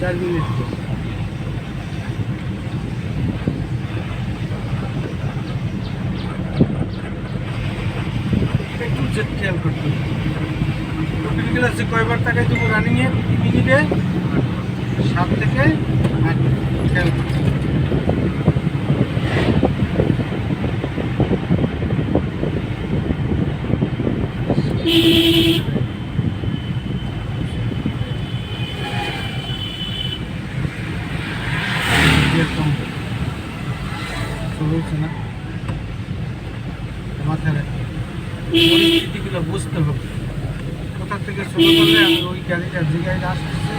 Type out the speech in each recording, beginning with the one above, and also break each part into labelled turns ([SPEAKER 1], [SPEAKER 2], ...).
[SPEAKER 1] 4 minute একটু খেয়াল করতে টোটাল ক্লাসে কয়বার টাকায় দেবো রানিংয়ে মিনিটে 7 থেকে 8 খেয়াল করতে চলছে না মাথায় পরিস্থিতিগুলো বুঝতে হবে কোথা থেকে শুরু করলে আমি ওই গাড়িটা যে গাড়িটা আসতেছে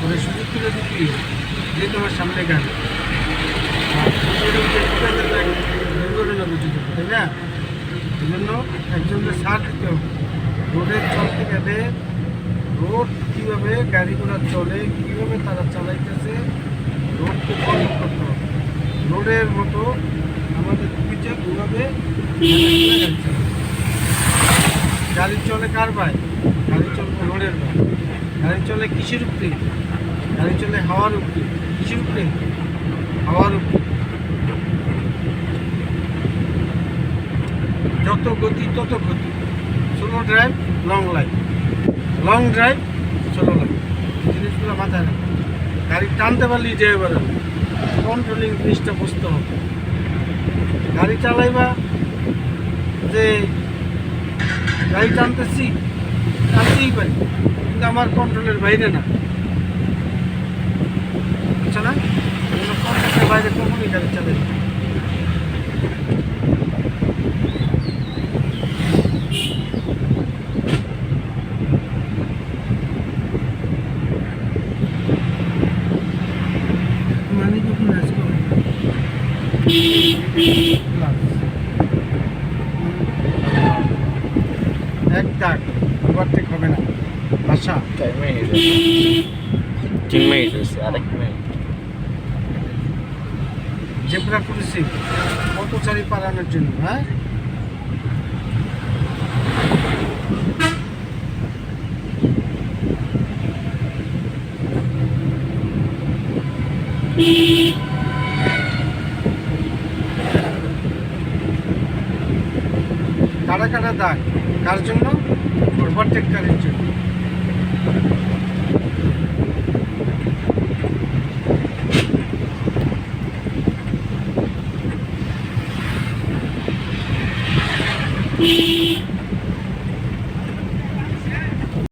[SPEAKER 1] ওদের সুযোগ তুলে দিতে যে তোমার সামনে গাড়ি তাই না এই জন্য একজনকে সার দিতে হবে রোডের চলতে গেলে রোড কীভাবে গাড়ি ঘোড়া চলে কীভাবে তারা চালাইতেছে রোডকে বন্ধ করতে হবে রোডের মতো আমাদের পিছিয়ে ঘুরাবে গাড়ি চলে কার পায় গাড়ি চলবে রোডের পায় গাড়ি চলে কিসের উপরে গাড়ি চলে হাওয়ার উপরে কিসের উপরে হাওয়ার উপরে যত গতি তত গতি slow drive long life long drive slow life জিনিসগুলো মাথায় রাখবে গাড়ি টানতে পারলেই যেতে পারে কন্ট্রোলিং জিনিসটা বুঝতে হবে গাড়ি চালাইবা যে গাড়ি টানতেছি টানতেই পারি কিন্তু আমার কন্ট্রোলের বাইরে না বুঝছো না কন্ট্রোলের বাইরে কখনই গাড়ি চালাই মানে যখন এক দাগ ওভারটেক হবে না বাসা জেব্রা করেছি পথচারী পালানোর জন্য হ্যাঁ কাটা কাটা দাগ কার জন্য ওভারটেককারীর জন্য